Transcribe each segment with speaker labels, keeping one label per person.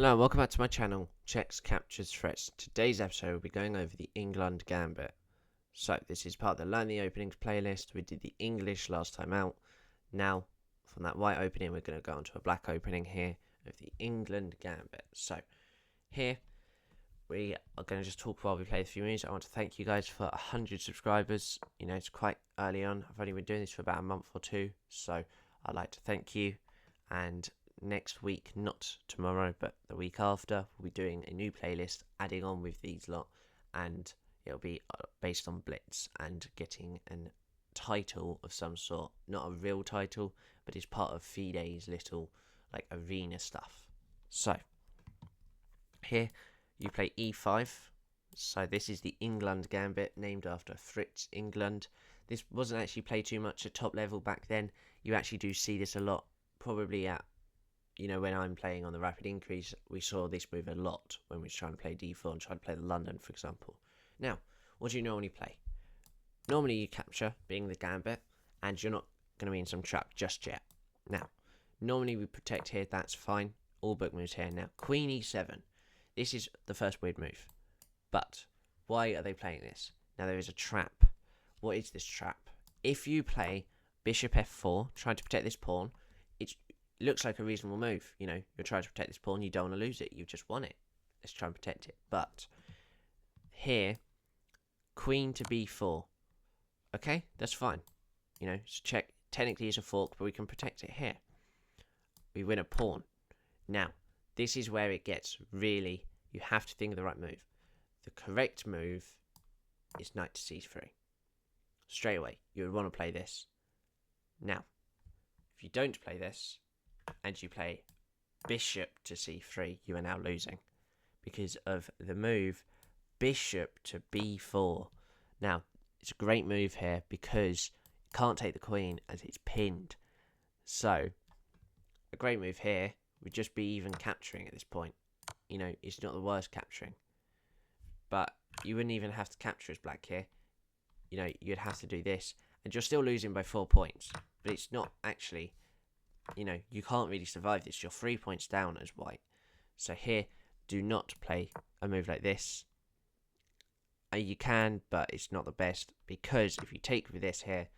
Speaker 1: Hello and welcome back to my channel, Checks, Captures, Threats. Today's episode will be going over the Englund Gambit. So this is part of the Learn the Openings playlist. We did the English last time out. Now, from that white opening, we're going to go on to a black opening here of the Englund Gambit. So, here, we are going to just talk while we play a few moves. I want to thank you guys for 100 subscribers. You know, it's quite early on. I've only been doing this for about a month or two. So, I'd like to thank you. And next week, not tomorrow, but the week after, we'll be doing a new playlist, adding on with these lot, and it'll be based on Blitz and getting a title of some sort. Not a real title, but it's part of Fide's little like arena stuff. So here you play e5. So this is the Englund Gambit, named after Fritz Englund. This wasn't actually played too much at top level back then. You actually do see this a lot, probably at, you know, when I'm playing on the rapid increase, we saw this move a lot when we were trying to play d4 and trying to play the London, for example. Now, what do you normally play? Normally you capture, being the Gambit, and you're not going to be in some trap just yet. Now, normally we protect here, that's fine. All book moves here. Now, Queen e7. This is the first weird move. But, why are they playing this? Now, there is a trap. What is this trap? If you play Bishop f4, trying to protect this pawn, it looks like a reasonable move. You know, you're trying to protect this pawn, you don't want to lose it, you just won it. Let's try and protect it. But here, queen to b4. Okay, that's fine. You know, it's check. Technically it's a fork, but we can protect it here. We win a pawn. Now, this is where it gets really, you have to think of the right move. The correct move is knight to c3. Straight away, you would want to play this. Now, if you don't play this, and you play bishop to c3, you are now losing because of the move bishop to b4. Now, it's a great move here because you can't take the queen as it's pinned. So, a great move here would just be even capturing at this point. You know, it's not the worst capturing. But you wouldn't even have to capture as black here. You know, you'd have to do this. And you're still losing by 4 points. But it's not actually, you know, you can't really survive this. You're 3 points down as white. So here, do not play a move like this. You can, but it's not the best. Because if you take with this here,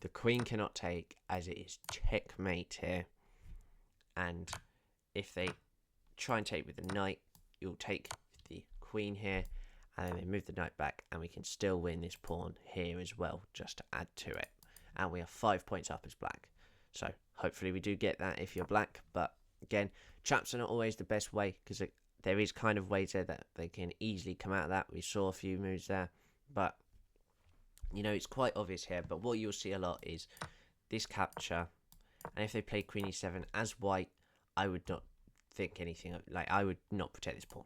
Speaker 1: the queen cannot take, as it is checkmate here. And if they try and take with the knight, you'll take the queen here. And then they move the knight back, and we can still win this pawn here as well, just to add to it. And we are 5 points up as black. So hopefully we do get that if you're black. But again, traps are not always the best way, because there is kind of ways there that they can easily come out of that. We saw a few moves there. But, you know, it's quite obvious here. But what you'll see a lot is this capture. And if they play queen e7 as white, I would not think anything. Like, I would not protect this pawn.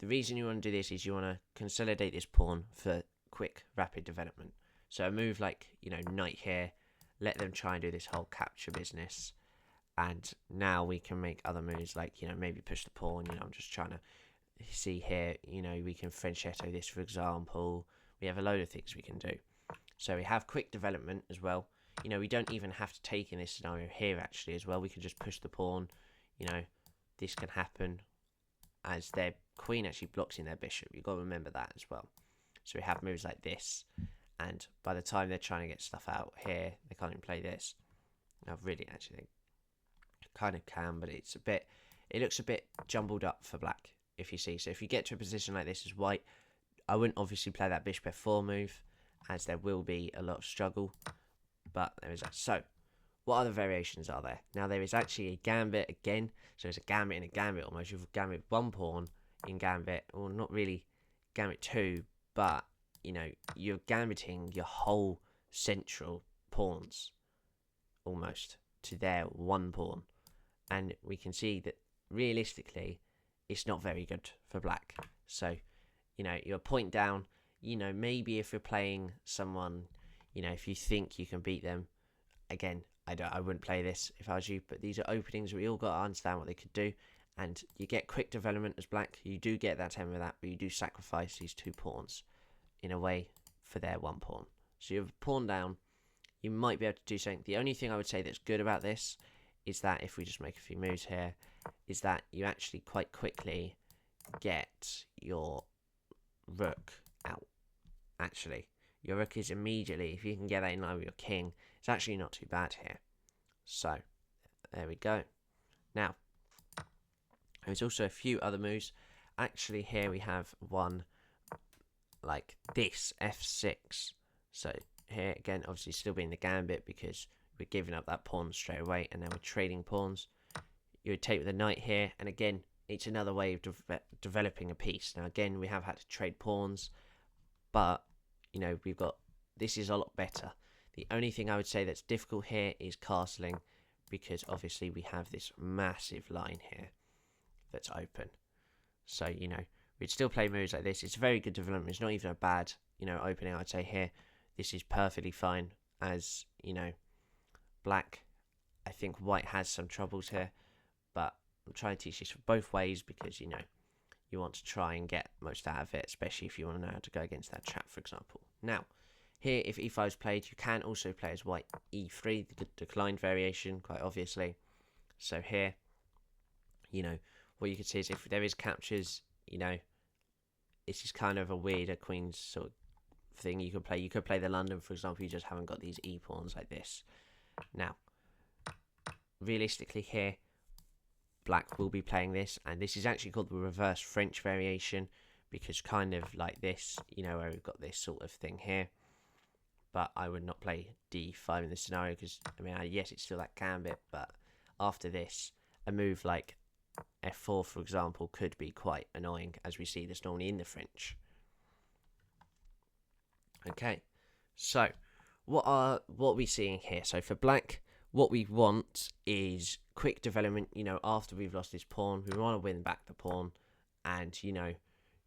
Speaker 1: The reason you want to do this is you want to consolidate this pawn for quick, rapid development. So a move like, you know, knight here, let them try and do this whole capture business. And now we can make other moves like, you know, maybe push the pawn. You know, I'm just trying to see here, you know, we can Frenchetto this, for example. We have a load of things we can do. So we have quick development as well. You know, we don't even have to take in this scenario here, actually, as well. We can just push the pawn. You know, this can happen as their queen actually blocks in their bishop. You've got to remember that as well. So we have moves like this. And by the time they're trying to get stuff out here, they can't even play this. Now, really, actually, kind of can, but it's a bit, it looks a bit jumbled up for black, if you see. So if you get to a position like this as white, I wouldn't obviously play that bishop f4 move, as there will be a lot of struggle. But there is that. So, what other variations are there? Now, there is actually a gambit again. So it's a gambit and a gambit almost. You've gambit one pawn in gambit, or not really gambit two, but, you know, you're gambiting your whole central pawns almost to their one pawn. And we can see that realistically, it's not very good for black. So, you know, you're a point down. You know, maybe if you're playing someone, you know, if you think you can beat them, again, I wouldn't play this if I was you, but these are openings. We all got to understand what they could do, and you get quick development as black. You do get that 10 with that, but you do sacrifice these 2 pawns in a way for their 1 pawn. So you have a pawn down. You might be able to do something. The only thing I would say that's good about this is that if we just make a few moves here, is that you actually quite quickly get your rook out. Actually, your rook is immediately, if you can get that in line with your king, it's actually not too bad here. So, there we go. Now, there's also a few other moves. Actually, here we have one like this, f6. So, here again, obviously still being the gambit because we're giving up that pawn straight away, and then we're trading pawns. You would take with the knight here, and again, it's another way of developing a piece. Now, again, we have had to trade pawns, but, you know, we've got, this is a lot better. The only thing I would say that's difficult here is castling, because obviously we have this massive line here that's open. So, you know, we'd still play moves like this. It's a very good development. It's not even a bad, you know, opening, I'd say here. This is perfectly fine as, you know, black. I think white has some troubles here, but I'm trying to teach this for both ways because, you know, you want to try and get most out of it, especially if you want to know how to go against that trap, for example. Now, here, if e5 is played, you can also play as white e3, the declined variation, quite obviously. So here, you know, what you can see is if there is captures, you know, this is kind of a weirder queen's sort of thing you could play. You could play the London, for example, you just haven't got these e-pawns like this. Now, realistically here, black will be playing this, and this is actually called the reverse French variation, because kind of like this, you know, where we've got this sort of thing here. But I would not play d5 in this scenario because, I mean, yes, it's still that gambit, but after this, a move like f4, for example, could be quite annoying, as we see this normally in the French. Okay, so what are we seeing here? So for black, what we want is quick development. You know, after we've lost this pawn, we want to win back the pawn, and, you know,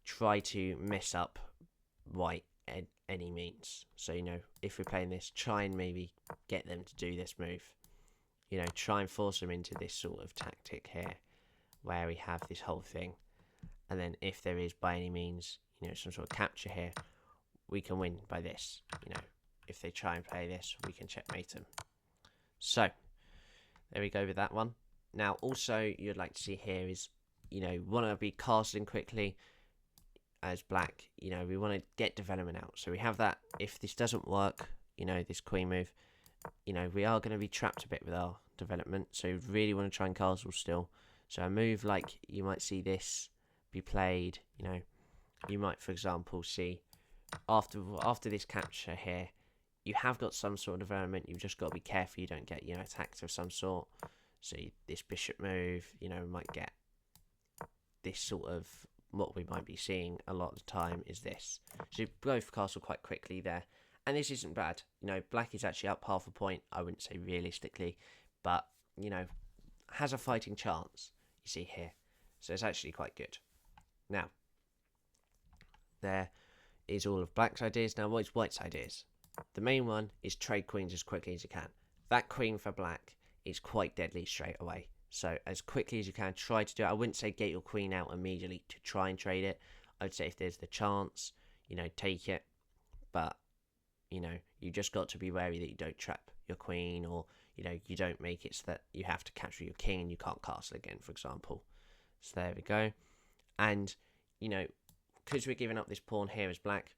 Speaker 1: try to mess up white at any means. So, you know, if we're playing this, try and maybe get them to do this move. You know, try and force them into this sort of tactic here, where we have this whole thing, and then if there is by any means, you know, some sort of capture here, we can win by this. You know, if they try and play this, we can checkmate them. So there we go with that one. Now, also, you'd like to see here is, you know, want to be castling quickly as black. You know, we want to get development out. So we have that. If this doesn't work, you know, this queen move, you know, we are going to be trapped a bit with our development. So we really want to try and castle still. So a move like, you might see this be played, you know, you might, for example, see after this capture here, you have got some sort of development. You've just got to be careful you don't get, you know, attacked of some sort. So this bishop move, you know, might get this sort of, what we might be seeing a lot of the time is this. So you both castle quite quickly there. And this isn't bad. You know, black is actually up half a point. I wouldn't say realistically, but, you know, has a fighting chance, you see here. So it's actually quite good. Now, there is all of black's ideas. Now, what's white's ideas? The main one is trade queens as quickly as you can. That queen for black is quite deadly straight away. So as quickly as you can, try to do it. I wouldn't say get your queen out immediately to try and trade it. I would say if there's the chance, you know, take it. But, you know, you just got to be wary that you don't trap your queen, or, you know, you don't make it so that you have to capture your king and you can't castle again, for example. So there we go. And, you know, because we're giving up this pawn here as black,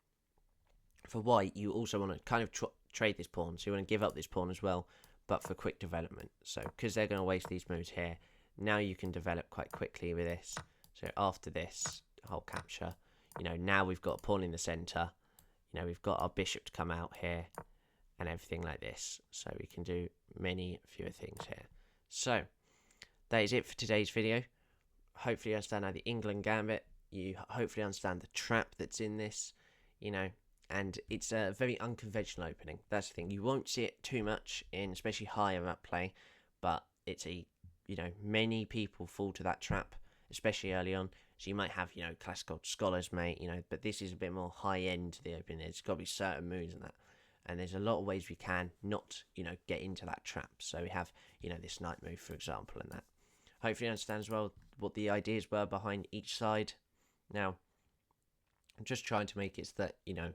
Speaker 1: for white, you also want to kind of trade this pawn. So you want to give up this pawn as well, but for quick development. So because they're going to waste these moves here, now you can develop quite quickly with this. So after this whole capture, you know, now we've got a pawn in the center. You know, we've got our bishop to come out here and everything like this. So we can do many fewer things here. So that is it for today's video. Hopefully you understand now the Englund Gambit. You hopefully understand the trap that's in this, you know, and it's a very unconventional opening. That's the thing. You won't see it too much in especially higher up play, but it's a, you know, many people fall to that trap, especially early on. So you might have, you know, classical scholars, mate, you know, but this is a bit more high end to the opening. There's got to be certain moves in that. And there's a lot of ways we can not, you know, get into that trap. So we have, you know, this knight move, for example, and that. Hopefully you understand as well what the ideas were behind each side. Now, I'm just trying to make it so that, you know,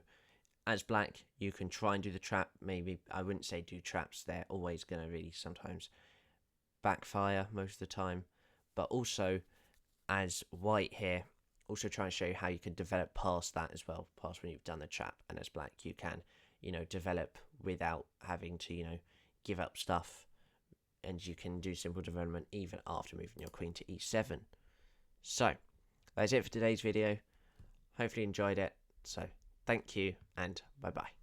Speaker 1: as black, you can try and do the trap. Maybe, I wouldn't say do traps. They're always going to really sometimes backfire most of the time. But also, as white here, also try and show you how you can develop past that as well, past when you've done the trap. And as black, you can, develop without having to, give up stuff. And you can do simple development even after moving your queen to e7. So, that's it for today's video. Hopefully you enjoyed it. So, thank you and bye-bye.